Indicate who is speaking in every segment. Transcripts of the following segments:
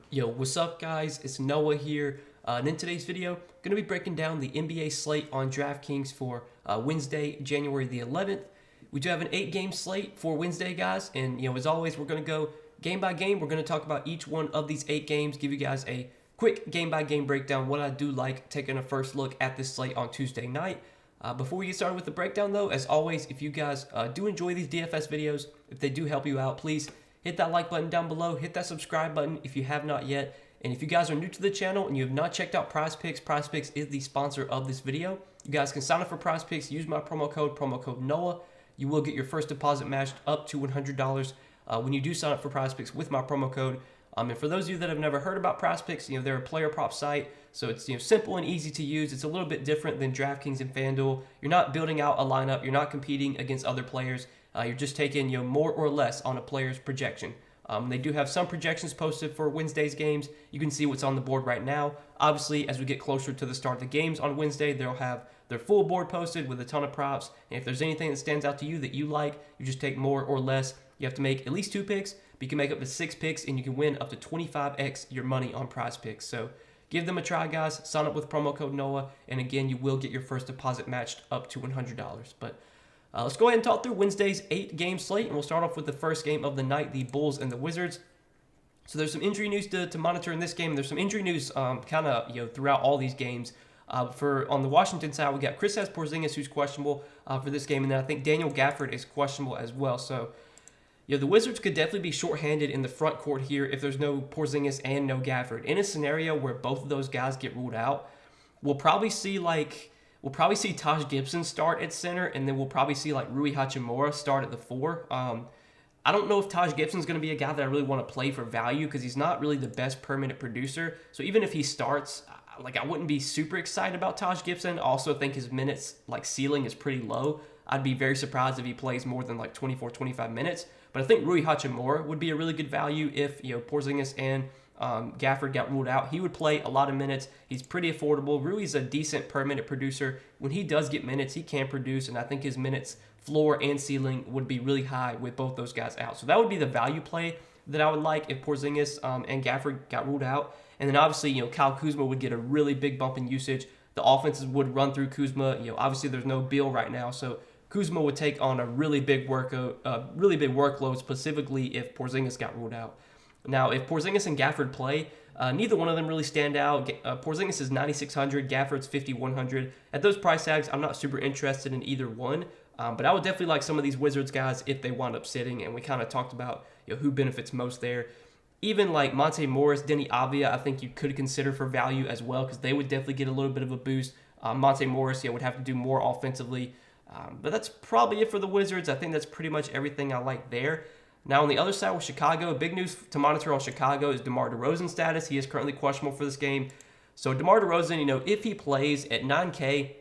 Speaker 1: Yo, what's up guys? It's Noah here, and in today's video, I'm going to be breaking down the NBA slate on Draftkings for Wednesday, January the 11th. We do have an 8-game slate for Wednesday, guys, and as always, we're going to go game by game. We're going to talk about each one of these 8 games, give you guys a quick game by game breakdown, what I do like taking a first look at this slate on Tuesday night. Before we get started with the breakdown, though, as always, if you guys do enjoy these DFS videos, if they do help you out, please hit that like button down below, hit that subscribe button if you have not yet. And if you guys are new to the channel and you have not checked out PrizePicks is the sponsor of this video. You guys can sign up for PrizePicks, use my promo code Noah. You will get your first deposit matched up to $100 when you do sign up for PrizePicks with my promo code. And for those of you that have never heard about PrizePicks, they're a player prop site, so it's simple and easy to use. It's a little bit different than DraftKings and FanDuel. You're not building out a lineup. You're not competing against other players. You're just taking more or less on a player's projection. They do have some projections posted for Wednesday's games. You can see what's on the board right now. Obviously, as we get closer to the start of the games on Wednesday, they'll have their full board posted with a ton of props. And if there's anything that stands out to you that you like, you just take more or less. You have to make at least 2 picks, but you can make up to 6 picks, and you can win up to 25x your money on PrizePicks. So give them a try, guys. Sign up with promo code Noah, and again, you will get your first deposit matched up to $100. But let's go ahead and talk through Wednesday's 8-game slate, and we'll start off with the first game of the night, the Bulls and the Wizards. So there's some injury news to monitor in this game. There's some injury news kind of throughout all these games. On the Washington side, we got Kristaps Porzingis, who's questionable for this game, and then I think Daniel Gafford is questionable as well. So the Wizards could definitely be shorthanded in the front court here if there's no Porzingis and no Gafford. In a scenario where both of those guys get ruled out, we'll probably see Taj Gibson start at center, and then we'll probably see Rui Hachimura start at the 4. I don't know if Taj Gibson's going to be a guy that I really want to play for value because he's not really the best per minute producer. So even if he starts, I wouldn't be super excited about Taj Gibson. I also think his minutes ceiling is pretty low. I'd be very surprised if he plays more than 24, 25 minutes. But I think Rui Hachimura would be a really good value if Porzingis and Gafford got ruled out. He would play a lot of minutes. He's pretty affordable. Rui's a decent per minute producer. When he does get minutes, he can produce, and I think his minutes floor and ceiling would be really high with both those guys out. So that would be the value play that I would like if Porzingis and Gafford got ruled out. And then obviously, Kyle Kuzma would get a really big bump in usage. The offenses would run through Kuzma. Obviously there's no Beal right now, so Kuzma would take on a really big workload, specifically if Porzingis got ruled out. Now, if Porzingis and Gafford play, neither one of them really stand out. Porzingis is 9,600, Gafford's 5,100. At those price tags, I'm not super interested in either one, but I would definitely like some of these Wizards guys if they wound up sitting, and we kind of talked about who benefits most there. Even Monte Morris, Denny Avia, I think you could consider for value as well because they would definitely get a little bit of a boost. Monte Morris, would have to do more offensively. But that's probably it for the Wizards. I think that's pretty much everything I like there. Now, on the other side with Chicago, big news to monitor on Chicago is DeMar DeRozan's status. He is currently questionable for this game. So DeMar DeRozan, if he plays at 9K,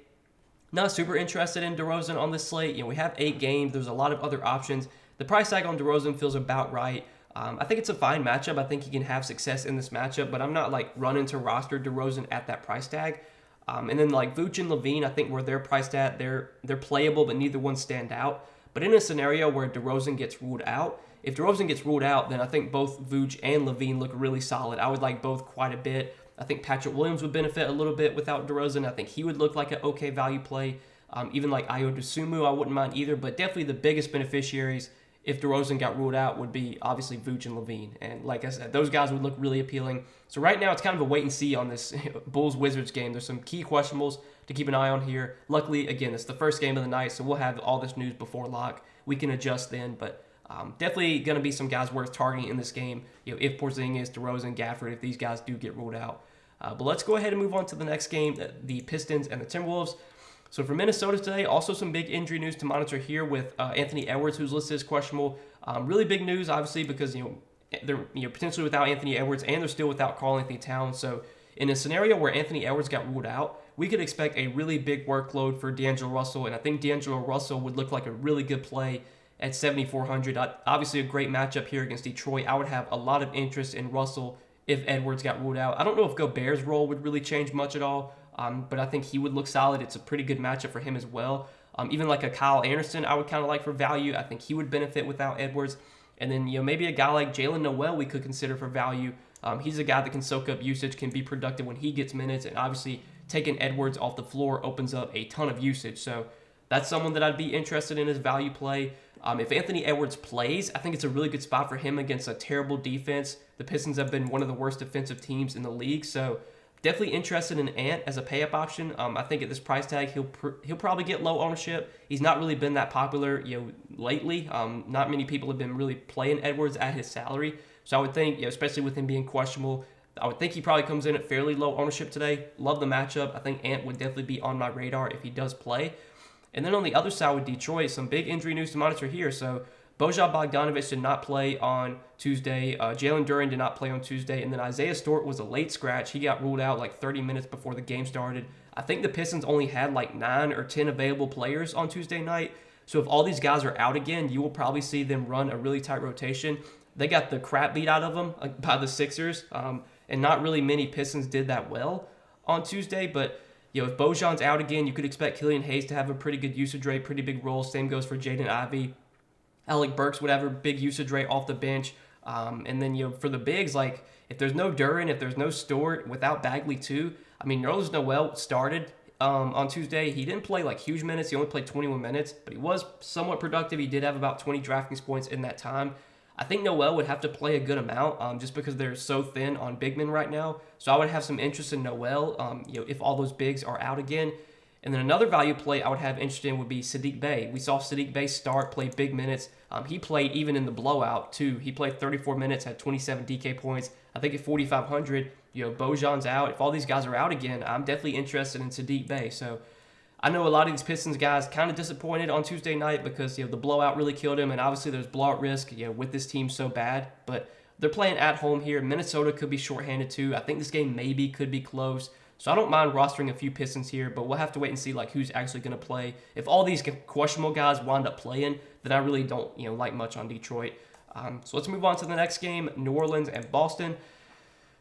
Speaker 1: not super interested in DeRozan on this slate. We have 8 games. There's a lot of other options. The price tag on DeRozan feels about right. I think it's a fine matchup. I think he can have success in this matchup, but I'm not running to roster DeRozan at that price tag. And then Vooch and Levine, I think where they're priced at, they're playable, but neither one stand out. But in a scenario where DeRozan gets ruled out, if DeRozan gets ruled out, then I think both Vooch and Levine look really solid. I would like both quite a bit. I think Patrick Williams would benefit a little bit without DeRozan. I think he would look like an okay value play. Even Ayo Dosunmu, I wouldn't mind either. But definitely the biggest beneficiaries if DeRozan got ruled out would be obviously Vooch and Levine. And like I said, those guys would look really appealing. So right now it's kind of a wait and see on this Bulls-Wizards game. There's some key questionables to keep an eye on here. Luckily, again, it's the first game of the night, so we'll have all this news before lock. We can adjust then, but definitely going to be some guys worth targeting in this game. If Porzingis, DeRozan, Gafford, if these guys do get ruled out. But let's go ahead and move on to the next game, the Pistons and the Timberwolves. So for Minnesota today, also some big injury news to monitor here with Anthony Edwards, who's listed as questionable. Really big news, obviously, because they're potentially without Anthony Edwards and they're still without Karl-Anthony Towns. So in a scenario where Anthony Edwards got ruled out, we could expect a really big workload for D'Angelo Russell, and I think D'Angelo Russell would look like a really good play at 7,400. Obviously, a great matchup here against Detroit. I would have a lot of interest in Russell if Edwards got ruled out. I don't know if Gobert's role would really change much at all, but I think he would look solid. It's a pretty good matchup for him as well. Even a Kyle Anderson, I would kind of like for value. I think he would benefit without Edwards. And then, maybe a guy like Jalen Noel we could consider for value. He's a guy that can soak up usage, can be productive when he gets minutes, and obviously taking Edwards off the floor opens up a ton of usage. So that's someone that I'd be interested in as value play. If Anthony Edwards plays, I think it's a really good spot for him against a terrible defense. The Pistons have been one of the worst defensive teams in the league, so definitely interested in Ant as a pay-up option. I think at this price tag, he'll probably get low ownership. He's not really been that popular, lately. Not many people have been really playing Edwards at his salary. So I would think, especially with him being questionable, I would think he probably comes in at fairly low ownership today. Love the matchup. I think Ant would definitely be on my radar if he does play. And then on the other side with Detroit, some big injury news to monitor here. So Bojan Bogdanovic did not play on Tuesday. Jalen Duren did not play on Tuesday. And then Isaiah Stewart was a late scratch. He got ruled out like 30 minutes before the game started. I think the Pistons only had like 9 or 10 available players on Tuesday night. So if all these guys are out again, you will probably see them run a really tight rotation. They got the crap beat out of them by the Sixers. And not really many Pistons did that well on Tuesday. But, if Bojan's out again, you could expect Killian Hayes to have a pretty good usage rate, pretty big role. Same goes for Jaden Ivey. Alec Burks would have a big usage rate off the bench. And then, for the bigs, like if there's no Duren, if there's no Stewart, without Bagley too, Nerlens Noel started on Tuesday. He didn't play like huge minutes. He only played 21 minutes, but he was somewhat productive. He did have about 20 Draftkings points in that time. I think Noel would have to play a good amount just because they're so thin on big men right now. So I would have some interest in Noel, if all those bigs are out again. And then another value play I would have interest in would be Saddiq Bey. We saw Saddiq Bey start, play big minutes. He played even in the blowout too. He played 34 minutes, had 27 DK points. I think at 4,500, Bojan's out. If all these guys are out again, I'm definitely interested in Saddiq Bey. So I know a lot of these Pistons guys kind of disappointed on Tuesday night because the blowout really killed him, and obviously there's blowout risk with this team so bad. But they're playing at home here. Minnesota could be shorthanded too. I think this game maybe could be close. So I don't mind rostering a few Pistons here, but we'll have to wait and see who's actually going to play. If all these questionable guys wind up playing, then I really don't like much on Detroit. So let's move on to the next game, New Orleans and Boston.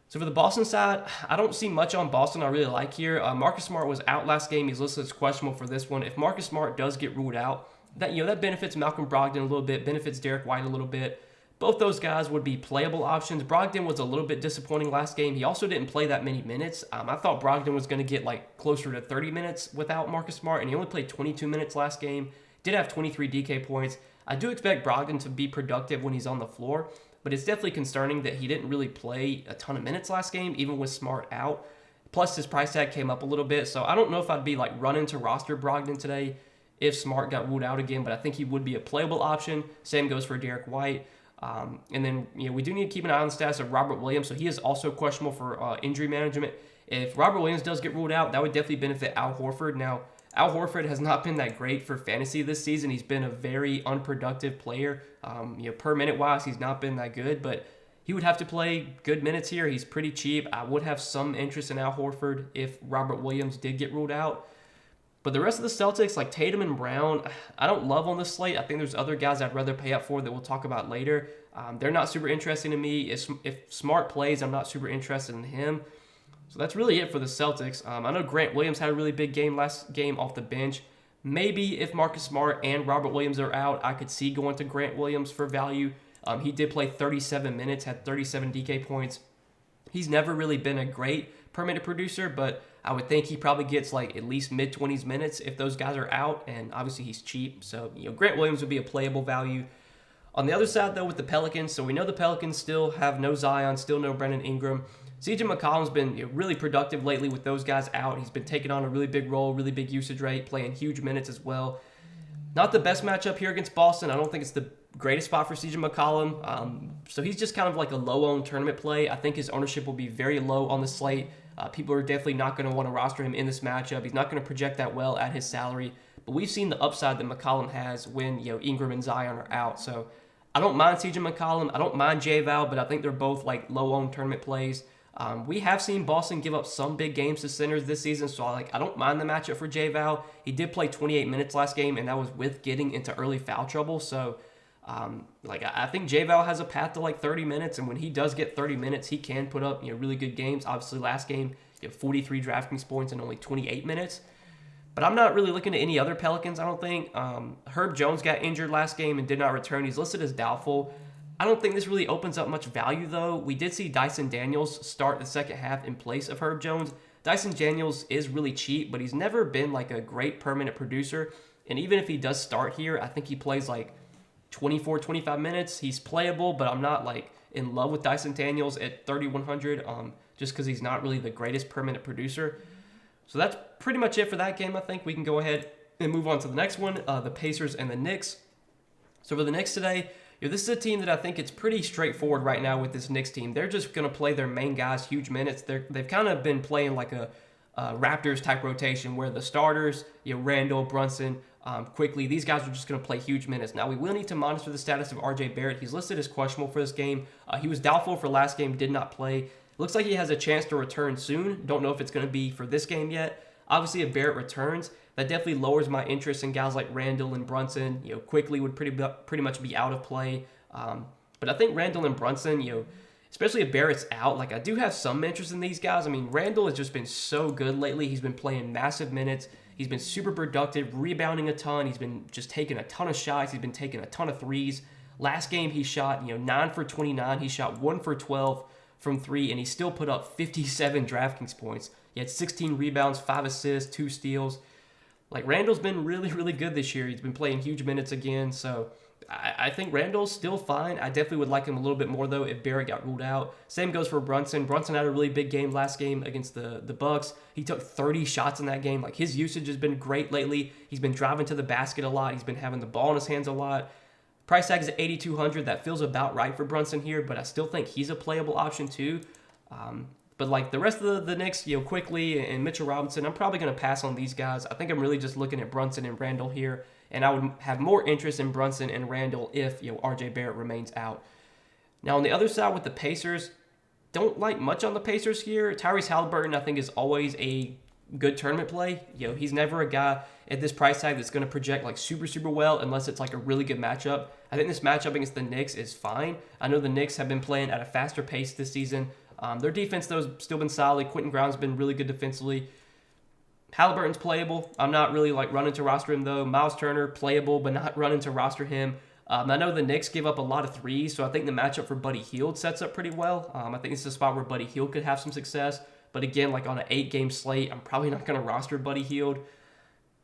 Speaker 1: So for the Boston side, I don't see much on Boston I really like here. Marcus Smart was out last game. He's listed as questionable for this one. If Marcus Smart does get ruled out, that that benefits Malcolm Brogdon a little bit, benefits Derek White a little bit. Both those guys would be playable options. Brogdon was a little bit disappointing last game. He also didn't play that many minutes. I thought Brogdon was going to get closer to 30 minutes without Marcus Smart, and he only played 22 minutes last game. Did have 23 DK points. I do expect Brogdon to be productive when he's on the floor, but it's definitely concerning that he didn't really play a ton of minutes last game, even with Smart out. Plus, his price tag came up a little bit, so I don't know if I'd be running to roster Brogdon today if Smart got ruled out again, but I think he would be a playable option. Same goes for Derek White. And then, we do need to keep an eye on the status of Robert Williams, so he is also questionable for injury management. If Robert Williams does get ruled out, that would definitely benefit Al Horford. Now, Al Horford has not been that great for fantasy this season. He's been a very unproductive player. Per minute wise, he's not been that good, but he would have to play good minutes here. He's pretty cheap. I would have some interest in Al Horford if Robert Williams did get ruled out. But the rest of the Celtics, like Tatum and Brown, I don't love on this slate. I think there's other guys I'd rather pay up for that we'll talk about later. They're not super interesting to me. If Smart plays, I'm not super interested in him. So that's really it for the Celtics. I know Grant Williams had a really big game last game off the bench. Maybe if Marcus Smart and Robert Williams are out, I could see going to Grant Williams for value. He did play 37 minutes, had 37 DK points. He's never really been a great per-minute producer, but I would think he probably gets at least mid-20s minutes if those guys are out, and obviously he's cheap. So, Grant Williams would be a playable value. On the other side, though, with the Pelicans, so we know the Pelicans still have no Zion, still no Brandon Ingram. CJ McCollum's been really productive lately with those guys out. He's been taking on a really big role, really big usage rate, playing huge minutes as well. Not the best matchup here against Boston. I don't think it's the greatest spot for CJ McCollum. So he's just kind of like a low-owned tournament play. I think his ownership will be very low on the slate. People are definitely not going to want to roster him in this matchup. He's not going to project that well at his salary. But we've seen the upside that McCollum has when Ingram and Zion are out. So I don't mind CJ McCollum. I don't mind J-Val, but I think they're both low-owned tournament plays. We have seen Boston give up some big games to centers this season, so I don't mind the matchup for J-Val. He did play 28 minutes last game, and that was with getting into early foul trouble. So, I think J-Val has a path to 30 minutes, and when he does get 30 minutes, he can put up really good games. Obviously, last game, 43 Draftkings points in only 28 minutes. But I'm not really looking at any other Pelicans, I don't think. Herb Jones got injured last game and did not return. He's listed as doubtful. I don't think this really opens up much value, though. We did see Dyson Daniels start the second half in place of Herb Jones. Dyson Daniels is really cheap, but he's never been like a great permanent producer. And even if he does start here, I think he plays like 24, 25 minutes. He's playable, but I'm not like in love with Dyson Daniels at 3,100 just because he's not really the greatest permanent producer. So that's pretty much it for that game. I think we can go ahead and move on to the next one, the Pacers and the Knicks. So for the Knicks today, this is a team that I think it's pretty straightforward right now with this Knicks team. They're just going to play their main guys huge minutes. They've kind of been playing like a Raptors type rotation where the starters, Randall, Brunson, quickly, these guys are just going to play huge minutes. Now, we will need to monitor the status of RJ Barrett. He's listed as questionable for this game. He was doubtful for last game, did not play. Looks like he has a chance to return soon. Don't know if it's going to be for this game yet. Obviously, if Barrett returns, that definitely lowers my interest in guys like Randall and Brunson. Quickly would pretty much be out of play. But I think Randall and Brunson, especially if Barrett's out, like I do have some interest in these guys. I mean, Randall has just been so good lately. He's been playing massive minutes. He's been super productive, rebounding a ton. He's been just taking a ton of shots. He's been taking a ton of threes. Last game he shot, 9 for 29. He shot 1 for 12 from 3, and he still put up 57 Draftkings points. He had 16 rebounds, 5 assists, 2 steals. Like, Randall's been really, really good this year. He's been playing huge minutes again, so I think Randall's still fine. I definitely would like him a little bit more, though, if Barrett got ruled out. Same goes for Brunson. Brunson had a really big game last game against the Bucks. He took 30 shots in that game. Like, his usage has been great lately. He's been driving to the basket a lot. He's been having the ball in his hands a lot. Price tag is at 8,200. That feels about right for Brunson here, but I still think he's a playable option, too. But like the rest of the Knicks, quickly and Mitchell Robinson, I'm probably going to pass on these guys. I think I'm really just looking at Brunson and Randall here, and I would have more interest in Brunson and Randall if RJ Barrett remains out. Now on the other side with the Pacers, don't like much on the Pacers here. Tyrese Halliburton, I think, is always a good tournament play. He's never a guy at this price tag that's going to project like super, super well unless it's like a really good matchup. I think this matchup against the Knicks is fine. I know the Knicks have been playing at a faster pace this season. Their defense, though, has still been solid. Quentin Grimes has been really good defensively. Halliburton's playable. I'm not really like running to roster him, though. Miles Turner, playable, but not running to roster him. I know the Knicks give up a lot of threes, so I think the matchup for Buddy Hield sets up pretty well. I think it's a spot where Buddy Hield could have some success. But again, like on an 8-game slate, I'm probably not going to roster Buddy Hield.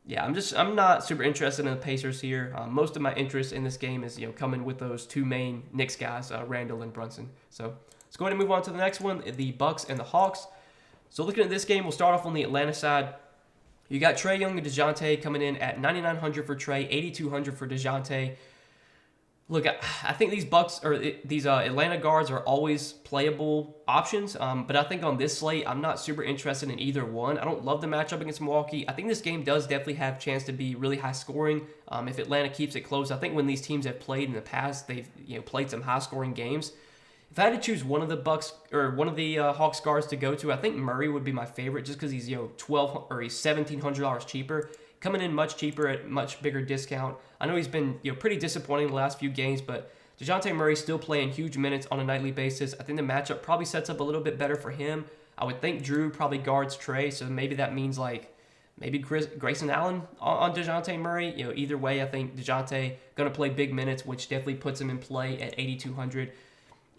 Speaker 1: Yeah, I'm not super interested in the Pacers here. Most of my interest in this game is coming with those two main Knicks guys, Randall and Brunson. So let's go ahead and move on to the next one, the Bucks and the Hawks. So looking at this game, we'll start off on the Atlanta side. You got Trae Young and DeJounte coming in at 9,900 for Trae, 8,200 for DeJounte. Look, I think these these Atlanta guards are always playable options, but I think on this slate, I'm not super interested in either one. I don't love the matchup against Milwaukee. I think this game does definitely have a chance to be really high scoring if Atlanta keeps it close. I think when these teams have played in the past, they've played some high scoring games. If I had to choose one of the Bucks or one of the Hawks guards to go to, I think Murray would be my favorite, just because he's he's $1,700 cheaper, coming in much cheaper at much bigger discount. I know he's been pretty disappointing the last few games, but DeJounte Murray's still playing huge minutes on a nightly basis. I think the matchup probably sets up a little bit better for him. I would think Drew probably guards Trae, so maybe that means maybe Grayson Allen on DeJounte Murray. Either way, I think DeJounte going to play big minutes, which definitely puts him in play at 8,200.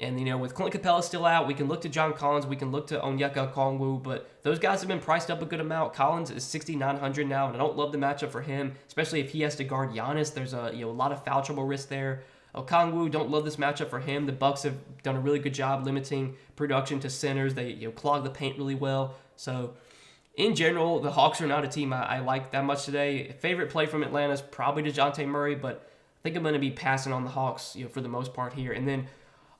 Speaker 1: And, with Clint Capella still out, we can look to John Collins, we can look to Onyeka Okongwu, but those guys have been priced up a good amount. Collins is 6,900 now, and I don't love the matchup for him, especially if he has to guard Giannis. There's a lot of foul trouble risk there. Okongwu, don't love this matchup for him. The Bucks have done a really good job limiting production to centers. They clog the paint really well. So, in general, the Hawks are not a team I like that much today. Favorite play from Atlanta is probably DeJounte Murray, but I think I'm going to be passing on the Hawks for the most part here. And then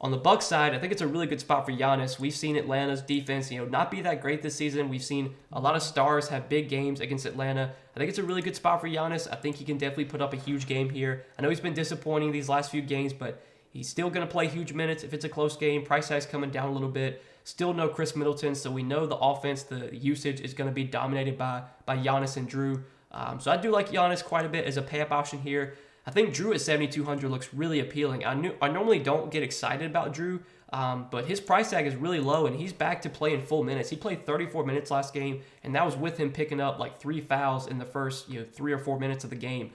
Speaker 1: on the Bucks side, I think it's a really good spot for Giannis. We've seen Atlanta's defense, not be that great this season. We've seen a lot of stars have big games against Atlanta. I think it's a really good spot for Giannis. I think he can definitely put up a huge game here. I know he's been disappointing these last few games, but he's still going to play huge minutes if it's a close game. Price tag's coming down a little bit. Still no Chris Middleton, so we know the offense, the usage is going to be dominated by Giannis and Drew. So I do like Giannis quite a bit as a pay-up option here. I think Drew at 7,200 looks really appealing. I normally don't get excited about Drew, but his price tag is really low, and he's back to playing full minutes. He played 34 minutes last game, and that was with him picking up like 3 fouls in the first 3 or 4 minutes of the game.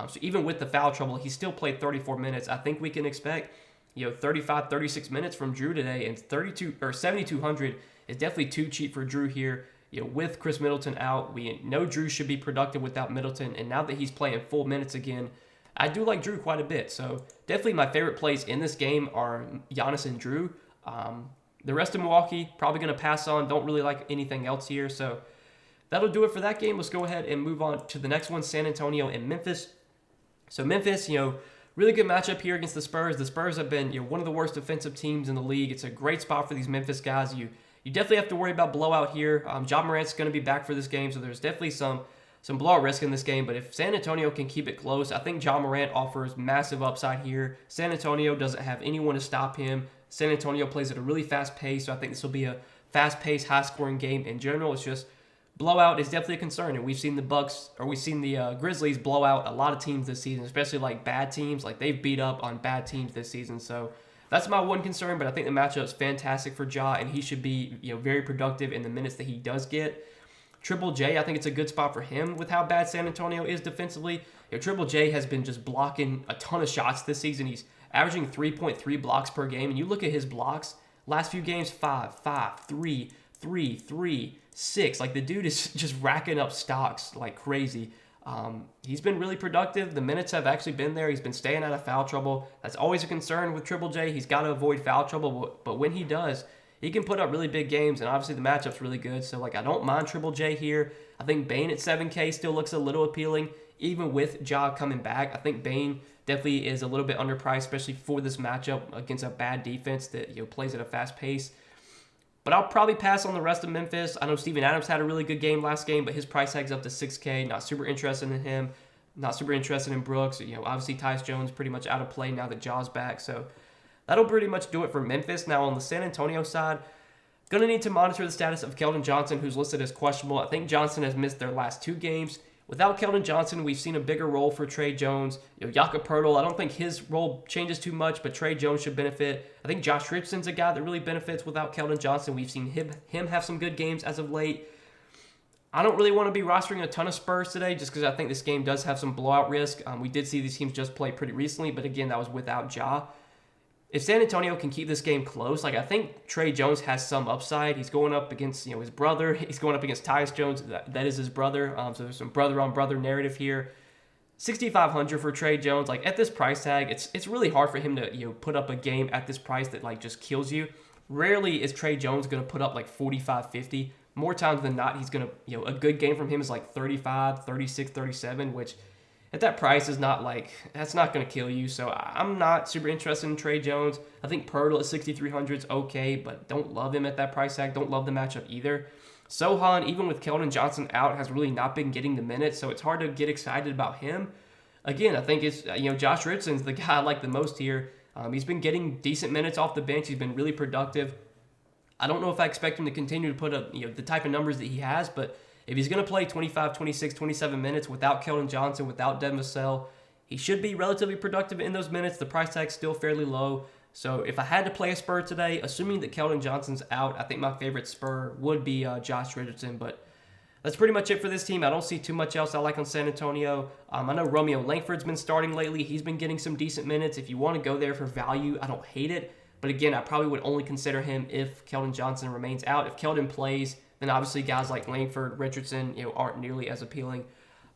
Speaker 1: So even with the foul trouble, he still played 34 minutes. I think we can expect 35, 36 minutes from Drew today, and 32 or 7,200 is definitely too cheap for Drew here. With Chris Middleton out, we know Drew should be productive without Middleton, and now that he's playing full minutes again, I do like Drew quite a bit. So definitely my favorite plays in this game are Giannis and Drew. The rest of Milwaukee, probably going to pass on. Don't really like anything else here. So that'll do it for that game. Let's go ahead and move on to the next one, San Antonio and Memphis. So Memphis, really good matchup here against the Spurs. The Spurs have been one of the worst defensive teams in the league. It's a great spot for these Memphis guys. You definitely have to worry about blowout here. Ja Morant's going to be back for this game, so there's definitely some blowout risk in this game. But if San Antonio can keep it close, I think Ja Morant offers massive upside here. San Antonio doesn't have anyone to stop him. San Antonio plays at a really fast pace, so I think this will be a fast-paced, high-scoring game in general. It's just blowout is definitely a concern, and we've seen the Grizzlies blow out a lot of teams this season, especially like bad teams. Like they've beat up on bad teams this season, so that's my one concern. But I think the matchup's fantastic for Ja, and he should be very productive in the minutes that he does get. Triple J, I think it's a good spot for him with how bad San Antonio is defensively. Triple J has been just blocking a ton of shots this season. He's averaging 3.3 blocks per game, and you look at his blocks last few games: 5, 3, 3, 3, 6. Like the dude is just racking up stocks like crazy. He's been really productive. The minutes have actually been there. He's been staying out of foul trouble. That's always a concern with Triple J. He's got to avoid foul trouble, but when he does, he can put up really big games, and obviously the matchup's really good. So I don't mind Triple J here. I think Bane at 7K still looks a little appealing, even with Ja coming back. I think Bane definitely is a little bit underpriced, especially for this matchup against a bad defense that plays at a fast pace. But I'll probably pass on the rest of Memphis. I know Steven Adams had a really good game last game, but his price tag's up to 6K. Not super interested in him. Not super interested in Brooks. Obviously Tyus Jones pretty much out of play now that Ja's back. So that'll pretty much do it for Memphis. Now on the San Antonio side, going to need to monitor the status of Keldon Johnson, who's listed as questionable. I think Johnson has missed their last 2 games. Without Keldon Johnson, we've seen a bigger role for Trey Jones. Jakob Poeltl, I don't think his role changes too much, but Trey Jones should benefit. I think Josh Richardson's a guy that really benefits without Keldon Johnson. We've seen him have some good games as of late. I don't really want to be rostering a ton of Spurs today just because I think this game does have some blowout risk. We did see these teams just play pretty recently, but again, that was without Ja. If San Antonio can keep this game close, I think Trey Jones has some upside. He's going up against his brother. He's going up against Tyus Jones. That is his brother. So there's some brother-on-brother narrative here. 6,500 for Trey Jones. At this price tag, it's really hard for him to put up a game at this price that just kills you. Rarely is Trey Jones going to put up 45, 50. More times than not, he's going to a good game from him is 35, 36, 37, which at that price is not that's not going to kill you. So I'm not super interested in Trey Jones. I think Poeltl at 6,300 is okay, but don't love him at that price tag. Don't love the matchup either. Sohan, even with Keldon Johnson out, has really not been getting the minutes, so it's hard to get excited about him. Again, I think it's Josh Richardson's the guy I like the most here. He's been getting decent minutes off the bench. He's been really productive. I don't know if I expect him to continue to put up the type of numbers that he has, but if he's going to play 25, 26, 27 minutes without Keldon Johnson, without Devin Vassell, he should be relatively productive in those minutes. The price tag's still fairly low. So if I had to play a Spur today, assuming that Keldon Johnson's out, I think my favorite Spur would be Josh Richardson. But that's pretty much it for this team. I don't see too much else I like on San Antonio. I know Romeo Langford's been starting lately. He's been getting some decent minutes. If you want to go there for value, I don't hate it. But again, I probably would only consider him if Keldon Johnson remains out. If Keldon plays, then obviously guys like Langford, Richardson, aren't nearly as appealing.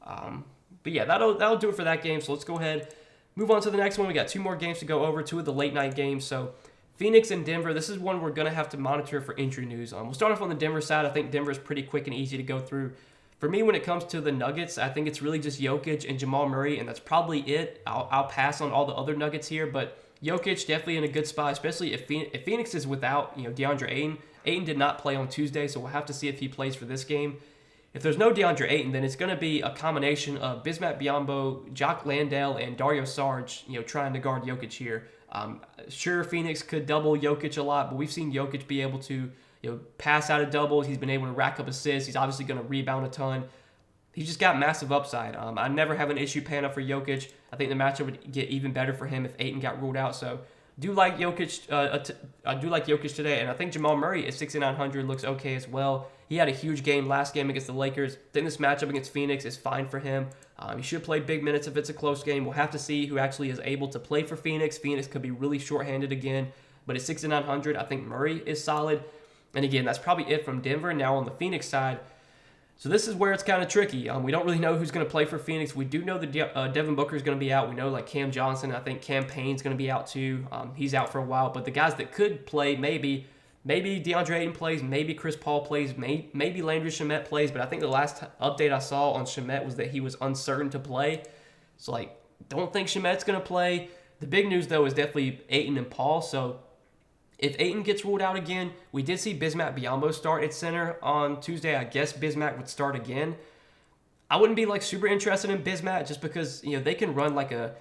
Speaker 1: But yeah, that'll do it for that game. So let's go ahead, move on to the next one. We got 2 more games to go over, 2 of the late night games. So Phoenix and Denver, this is one we're going to have to monitor for injury news. We'll start off on the Denver side. I think Denver's pretty quick and easy to go through. For me, when it comes to the Nuggets, I think it's really just Jokic and Jamal Murray, and that's probably it. I'll pass on all the other Nuggets here, but Jokic definitely in a good spot, especially if Phoenix is without DeAndre Ayton. Ayton did not play on Tuesday, so we'll have to see if he plays for this game. If there's no DeAndre Ayton, then it's going to be a combination of Bismack Biyombo, Jock Landale, and Dario Saric, trying to guard Jokic here. Sure, Phoenix could double Jokic a lot, but we've seen Jokic be able to pass out of doubles. He's been able to rack up assists. He's obviously going to rebound a ton. He's just got massive upside. I never have an issue paying up for Jokic. I think the matchup would get even better for him if Ayton got ruled out. So Do like Jokic. I do like Jokic today, and I think Jamal Murray at 6,900 looks okay as well. He had a huge game last game against the Lakers. I think this matchup against Phoenix is fine for him. He should play big minutes if it's a close game. We'll have to see who actually is able to play for Phoenix. Phoenix could be really shorthanded again, but at 6,900, I think Murray is solid. And again, that's probably it from Denver. Now on the Phoenix side, so this is where it's kind of tricky. We don't really know who's going to play for Phoenix. We do know that Devin Booker is going to be out. We know like Cam Johnson. I think Cam Payne's going to be out too. He's out for a while. But the guys that could play, maybe DeAndre Ayton plays, maybe Chris Paul plays, maybe Landry Shamet plays. But I think the last update I saw on Shamet was that he was uncertain to play. So like, don't think Shamet's going to play. The big news though is definitely Ayton and Paul. So if Ayton gets ruled out again, we did see Bismack Biyombo start at center on Tuesday. I guess Bismack would start again. I wouldn't be like super interested in Bismack just because, they can run like a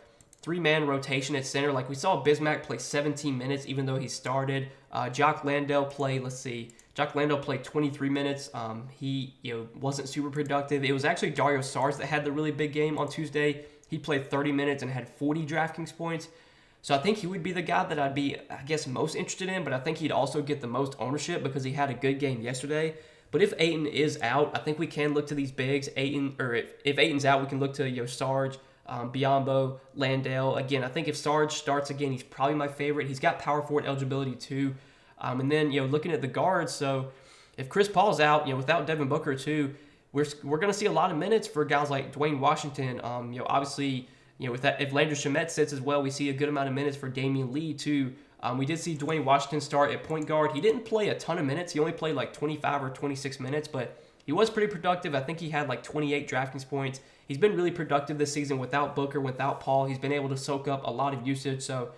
Speaker 1: 3-man rotation at center. Like we saw Bismack play 17 minutes even though he started. Jock Landale played 23 minutes. He wasn't super productive. It was actually Dario Saric that had the really big game on Tuesday. He played 30 minutes and had 40 DraftKings points. So I think he would be the guy that I'd be, I guess, most interested in, but I think he'd also get the most ownership because he had a good game yesterday. But if Ayton is out, I think we can look to these bigs. If Ayton's out, we can look to Sarge, Biyombo, Landale. Again, I think if Sarge starts again, he's probably my favorite. He's got power forward eligibility too. And then looking at the guards, so if Chris Paul's out, without Devin Booker too, we're going to see a lot of minutes for guys like Dwayne Washington. Obviously. With that, if Landry Shamet sits as well, we see a good amount of minutes for Damian Lee too. We did see Dwayne Washington start at point guard. He didn't play a ton of minutes. He only played like 25 or 26 minutes, but he was pretty productive. I think he had like 28 DraftKings points. He's been really productive this season without Booker, without Paul. He's been able to soak up a lot of usage. So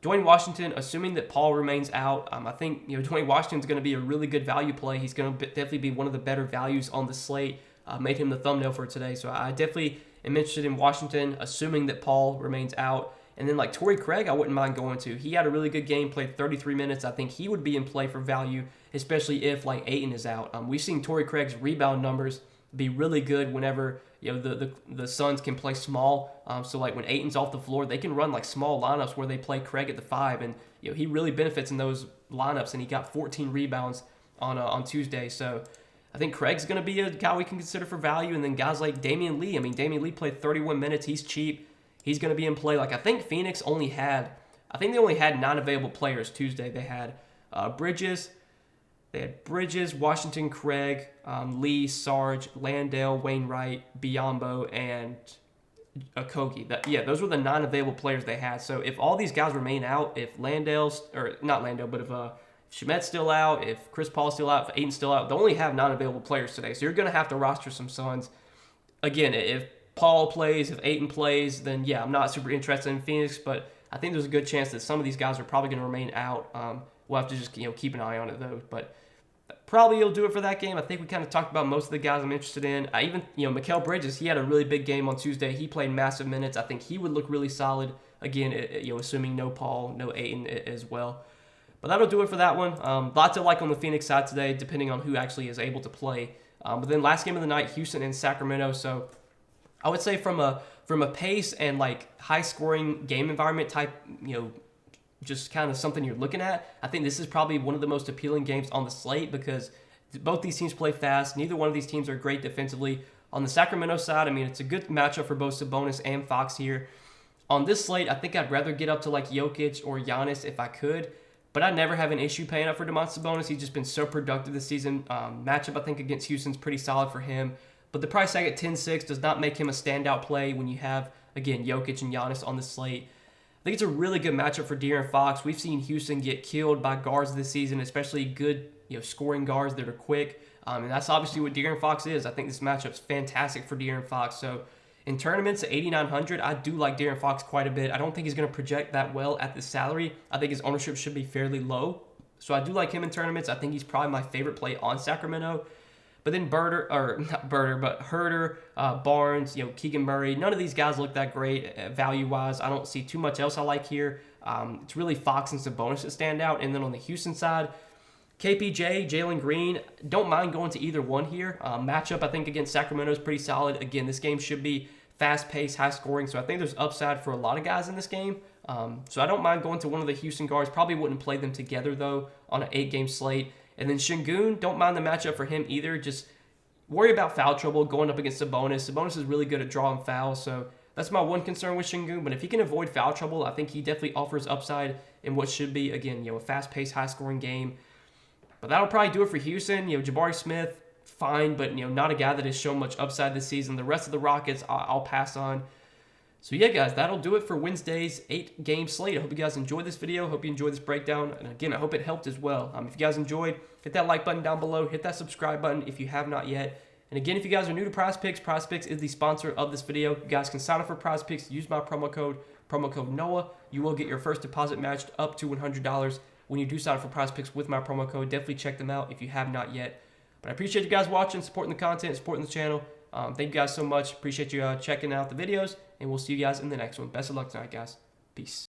Speaker 1: Dwayne Washington, assuming that Paul remains out, I think Dwayne Washington's going to be a really good value play. He's going to definitely be one of the better values on the slate. Made him the thumbnail for today. So I definitely am interested in Washington, assuming that Paul remains out. And then like Torrey Craig, I wouldn't mind going to. He had a really good game, played 33 minutes. I think he would be in play for value, especially if like Ayton is out. We've seen Torrey Craig's rebound numbers be really good whenever the Suns can play small. So like when Ayton's off the floor, they can run like small lineups where they play Craig at the 5, and he really benefits in those lineups. And he got 14 rebounds on Tuesday. So I think Craig's going to be a guy we can consider for value. And then guys like Damian Lee. I mean, Damian Lee played 31 minutes. He's cheap. He's going to be in play. Like I think Phoenix they only had 9 available players Tuesday. They had Bridges, Washington, Craig, Lee, Sarge, Landale, Wainwright, Biyombo, and Kogi. Those were the 9 available players they had. So if all these guys remain out, if Shamet's still out, if Chris Paul's still out, if Ayton's still out, they only have 9 available players today. So you're going to have to roster some Suns. Again, if Paul plays, if Ayton plays, then I'm not super interested in Phoenix, but I think there's a good chance that some of these guys are probably going to remain out. We'll have to just keep an eye on it though. But probably you'll do it for that game. I think we kind of talked about most of the guys I'm interested in. I even, Mikal Bridges, he had a really big game on Tuesday. He played massive minutes. I think he would look really solid. Again, assuming no Paul, no Ayton as well. But that'll do it for that one. Lots to like on the Phoenix side today, depending on who actually is able to play. But then last game of the night, Houston and Sacramento. So I would say from a pace and like high scoring game environment type, just kind of something you're looking at, I think this is probably one of the most appealing games on the slate because both these teams play fast. Neither one of these teams are great defensively. On the Sacramento side, I mean, it's a good matchup for both Sabonis and Fox here. On this slate, I think I'd rather get up to like Jokic or Giannis if I could. But I never have an issue paying up for Domantas Sabonis. He's just been so productive this season. Matchup, I think, against Houston's pretty solid for him. But the price tag at 10-6 does not make him a standout play when you have, again, Jokic and Giannis on the slate. I think it's a really good matchup for De'Aaron Fox. We've seen Houston get killed by guards this season, especially good scoring guards that are quick. And that's obviously what De'Aaron Fox is. I think this matchup's fantastic for De'Aaron Fox. So in tournaments at 8,900, I do like De'Aaron Fox quite a bit. I don't think he's going to project that well at this salary. I think his ownership should be fairly low. So I do like him in tournaments. I think he's probably my favorite play on Sacramento. But then Herter, Barnes, Keegan Murray, none of these guys look that great value-wise. I don't see too much else I like here. It's really Fox and Sabonis that stand out. And then on the Houston side, KPJ, Jalen Green, don't mind going to either one here. Matchup, I think, against Sacramento is pretty solid. Again, this game should be fast-paced, high-scoring, so I think there's upside for a lot of guys in this game. So I don't mind going to one of the Houston guards. Probably wouldn't play them together, though, on an 8-game slate. And then Şengün, don't mind the matchup for him either. Just worry about foul trouble going up against Sabonis. Sabonis is really good at drawing fouls, so that's my one concern with Şengün. But if he can avoid foul trouble, I think he definitely offers upside in what should be, again, a fast-paced, high-scoring game. But that'll probably do it for Houston. Jabari Smith, fine, but not a guy that has shown much upside this season. The rest of the Rockets, I'll pass on. So yeah, guys, that'll do it for Wednesday's 8-game slate. I hope you guys enjoyed this video. Hope you enjoyed this breakdown. And again, I hope it helped as well. If you guys enjoyed, hit that like button down below. Hit that subscribe button if you have not yet. And again, if you guys are new to PrizePicks is the sponsor of this video. You guys can sign up for PrizePicks. Use my promo code NOAH. You will get your first deposit matched up to $100 when you do sign up for PrizePicks with my promo code. Definitely check them out if you have not yet. But I appreciate you guys watching, supporting the content, supporting the channel. Thank you guys so much. Appreciate you checking out the videos, and we'll see you guys in the next one. Best of luck tonight, guys. Peace.